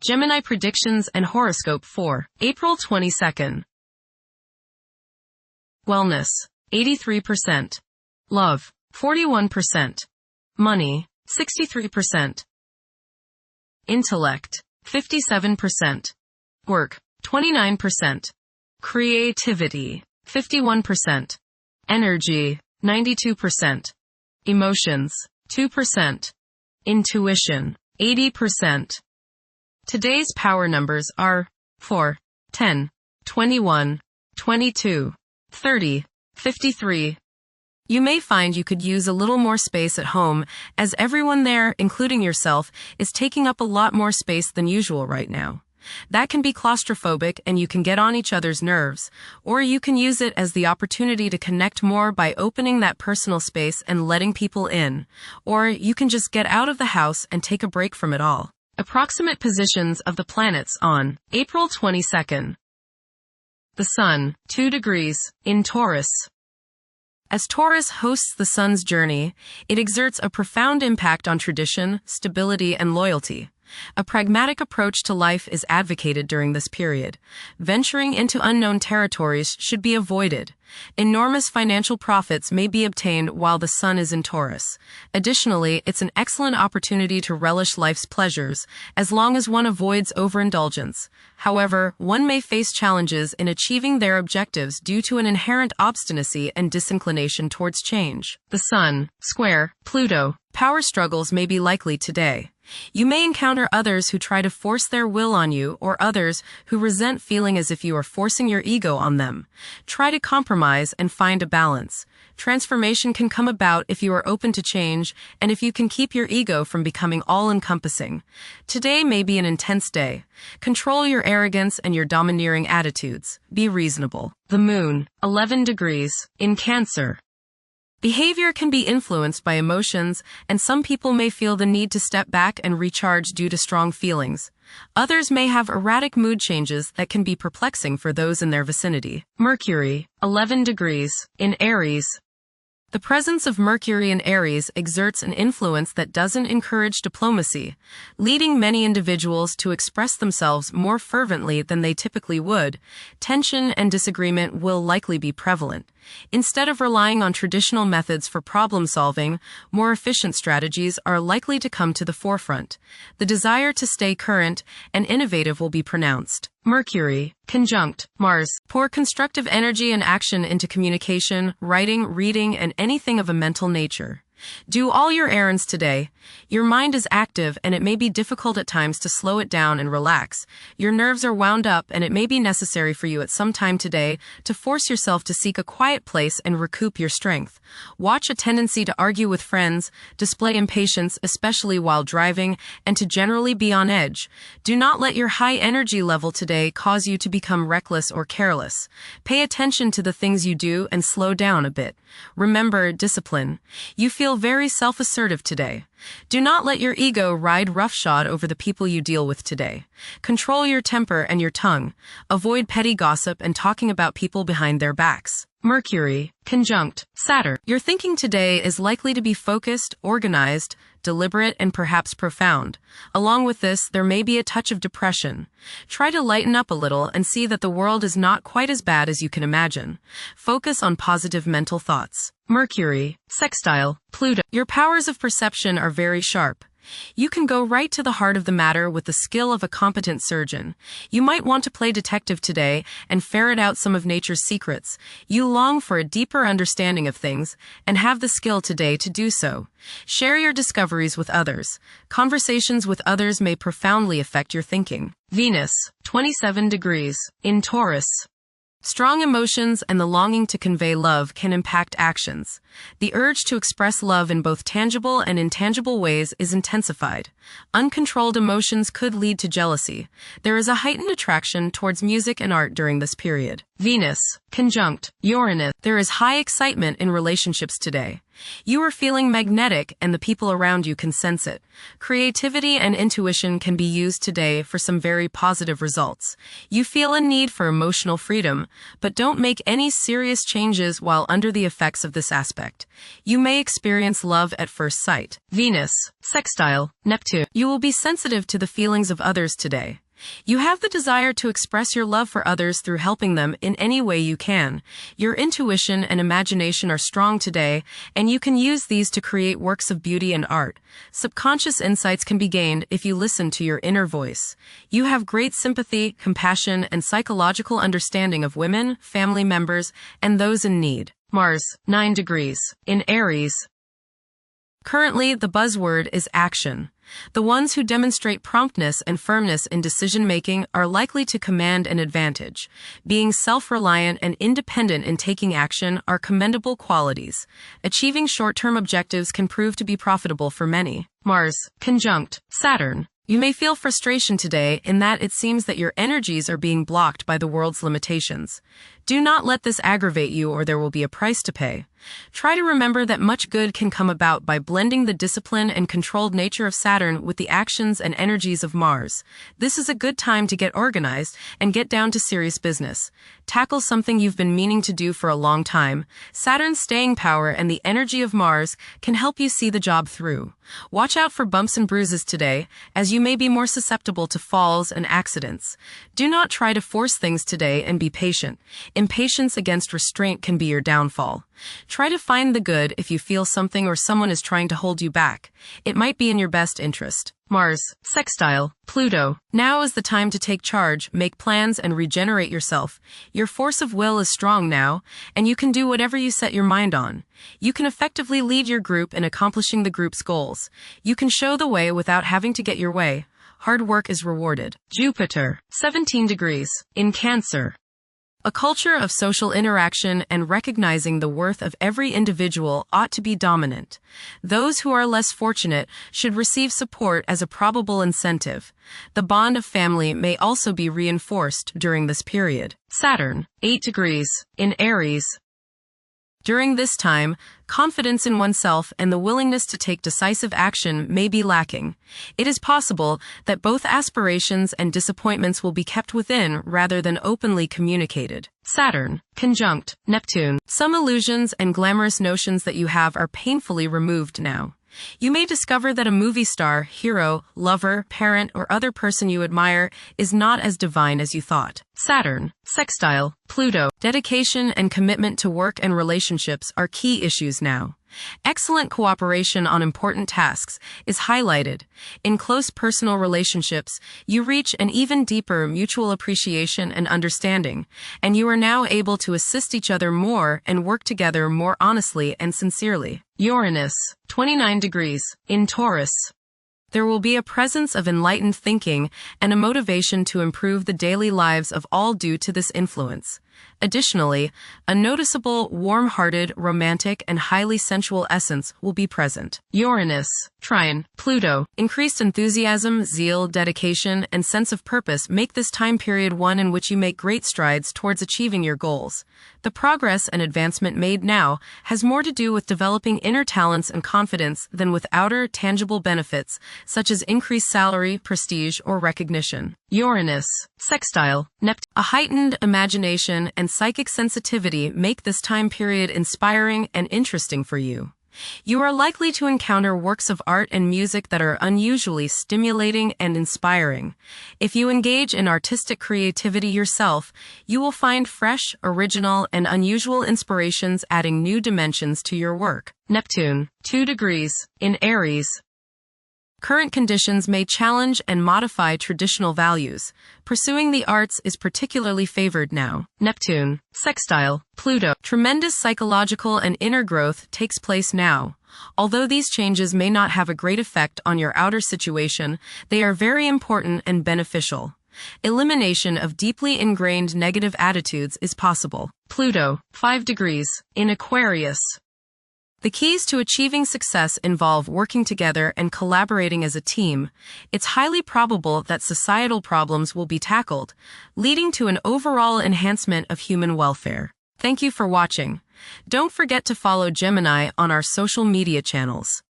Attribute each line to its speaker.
Speaker 1: Gemini predictions and horoscope for April 22nd. Wellness, 83%. Love, 41%. Money, 63%. Intellect, 57%. Work, 29%. Creativity, 51%. Energy, 92%. Emotions, 2%. Intuition, 80%. Today's power numbers are 4, 10, 21, 22, 30, 53. You may find you could use a little more space at home, as everyone there, including yourself, is taking up a lot more space than usual right now. That can be claustrophobic and you can get on each other's nerves, or you can use it as the opportunity to connect more by opening that personal space and letting people in, or you can just get out of the house and take a break from it all. Approximate positions of the planets on April 22nd. The Sun, 2 degrees, in Taurus. As Taurus hosts the Sun's journey, it exerts a profound impact on tradition, stability, and loyalty. A pragmatic approach to life is advocated during this period. Venturing into unknown territories should be avoided. Enormous financial profits may be obtained while the Sun is in Taurus. Additionally, it's an excellent opportunity to relish life's pleasures, as long as one avoids overindulgence. However, one may face challenges in achieving their objectives due to an inherent obstinacy and disinclination towards change. The Sun, square, Pluto. Power struggles may be likely today. You may encounter others who try to force their will on you, or others who resent feeling as if you are forcing your ego on them. Try to compromise and find a balance. Transformation can come about if you are open to change and if you can keep your ego from becoming all-encompassing. Today may be an intense day. Control your arrogance and your domineering attitudes. Be reasonable. The Moon, 11 degrees, in Cancer. Behavior can be influenced by emotions, and some people may feel the need to step back and recharge due to strong feelings. Others may have erratic mood changes that can be perplexing for those in their vicinity. Mercury, 11 degrees, in Aries. The presence of Mercury in Aries exerts an influence that doesn't encourage diplomacy, leading many individuals to express themselves more fervently than they typically would. Tension and disagreement will likely be prevalent. Instead of relying on traditional methods for problem solving, more efficient strategies are likely to come to the forefront. The desire to stay current and innovative will be pronounced. Mercury, conjunct Mars. Pour constructive energy and action into communication, writing, reading, and anything of a mental nature. Do all your errands today. Your mind is active and it may be difficult at times to slow it down and relax. Your nerves are wound up and it may be necessary for you at some time today to force yourself to seek a quiet place and recoup your strength. Watch a tendency to argue with friends, display impatience, especially while driving, and to generally be on edge. Do not let your high energy level today cause you to become reckless or careless. Pay attention to the things you do and slow down a bit. Remember discipline. You feel very self-assertive today. Do not let your ego ride roughshod over the people you deal with today. Control your temper and your tongue. Avoid petty gossip and talking about people behind their backs. Mercury, conjunct Saturn. Your thinking today is likely to be focused, organized, deliberate, and perhaps profound. Along with this, there may be a touch of depression. Try to lighten up a little and see that the world is not quite as bad as you can imagine. Focus on positive mental thoughts. Mercury, sextile Pluto. Your powers of perception are very sharp. You can go right to the heart of the matter with the skill of a competent surgeon. You might want to play detective today and ferret out some of nature's secrets. You long for a deeper understanding of things and have the skill today to do so. Share your discoveries with others. Conversations with others may profoundly affect your thinking. Venus, 27 degrees, in Taurus. Strong emotions and the longing to convey love can impact actions. The urge to express love in both tangible and intangible ways is intensified. Uncontrolled emotions could lead to jealousy. There is a heightened attraction towards music and art during this period. Venus, conjunct Uranus. There is high excitement in relationships today. You are feeling magnetic and the people around you can sense it. Creativity and intuition can be used today for some very positive results. You feel a need for emotional freedom, but don't make any serious changes while under the effects of this aspect. You may experience love at first sight. Venus, sextile, Neptune. You will be sensitive to the feelings of others today. You have the desire to express your love for others through helping them in any way you can. Your intuition and imagination are strong today, and you can use these to create works of beauty and art. Subconscious insights can be gained if you listen to your inner voice. You have great sympathy, compassion, and psychological understanding of women, family members, and those in need. Mars, 9 degrees, in Aries. Currently, the buzzword is action. The ones who demonstrate promptness and firmness in decision-making are likely to command an advantage. Being self-reliant and independent in taking action are commendable qualities. Achieving short-term objectives can prove to be profitable for many. Mars, conjunct Saturn. You may feel frustration today in that it seems that your energies are being blocked by the world's limitations. Do not let this aggravate you or there will be a price to pay. Try to remember that much good can come about by blending the discipline and controlled nature of Saturn with the actions and energies of Mars. This is a good time to get organized and get down to serious business. Tackle something you've been meaning to do for a long time. Saturn's staying power and the energy of Mars can help you see the job through. Watch out for bumps and bruises today, as you may be more susceptible to falls and accidents. Do not try to force things today and be patient. Impatience against restraint can be your downfall. Try to find the good if you feel something or someone is trying to hold you back. It might be in your best interest. Mars, sextile, Pluto. Now is the time to take charge, make plans, and regenerate yourself. Your force of will is strong now, and you can do whatever you set your mind on. You can effectively lead your group in accomplishing the group's goals. You can show the way without having to get your way. Hard work is rewarded. Jupiter, 17 degrees, in Cancer. A culture of social interaction and recognizing the worth of every individual ought to be dominant. Those who are less fortunate should receive support as a probable incentive. The bond of family may also be reinforced during this period. Saturn, 8 degrees, in Aries. During this time, confidence in oneself and the willingness to take decisive action may be lacking. It is possible that both aspirations and disappointments will be kept within rather than openly communicated. Saturn, conjunct Neptune. Some illusions and glamorous notions that you have are painfully removed now. You may discover that a movie star, hero, lover, parent, or other person you admire is not as divine as you thought. Saturn, sextile, Pluto. Dedication and commitment to work and relationships are key issues now. Excellent cooperation on important tasks is highlighted. In close personal relationships, you reach an even deeper mutual appreciation and understanding, and you are now able to assist each other more and work together more honestly and sincerely. Uranus, 29 degrees, in Taurus. There will be a presence of enlightened thinking and a motivation to improve the daily lives of all due to this influence. Additionally, a noticeable, warm-hearted, romantic, and highly sensual essence will be present. Uranus, trine, Pluto. Increased enthusiasm, zeal, dedication, and sense of purpose make this time period one in which you make great strides towards achieving your goals. The progress and advancement made now has more to do with developing inner talents and confidence than with outer, tangible benefits, such as increased salary, prestige, or recognition. Uranus, sextile, Neptune. A heightened imagination and psychic sensitivity make this time period inspiring and interesting for you. You are likely to encounter works of art and music that are unusually stimulating and inspiring. If you engage in artistic creativity yourself, you will find fresh, original, and unusual inspirations adding new dimensions to your work. Neptune, 2 degrees, in Aries. Current conditions may challenge and modify traditional values. Pursuing the arts is particularly favored now. Neptune, sextile, Pluto. Tremendous psychological and inner growth takes place now. Although these changes may not have a great effect on your outer situation, they are very important and beneficial. Elimination of deeply ingrained negative attitudes is possible. Pluto, 5 degrees, in Aquarius. The keys to achieving success involve working together and collaborating as a team. It's highly probable that societal problems will be tackled, leading to an overall enhancement of human welfare. Thank you for watching. Don't forget to follow Gemini on our social media channels.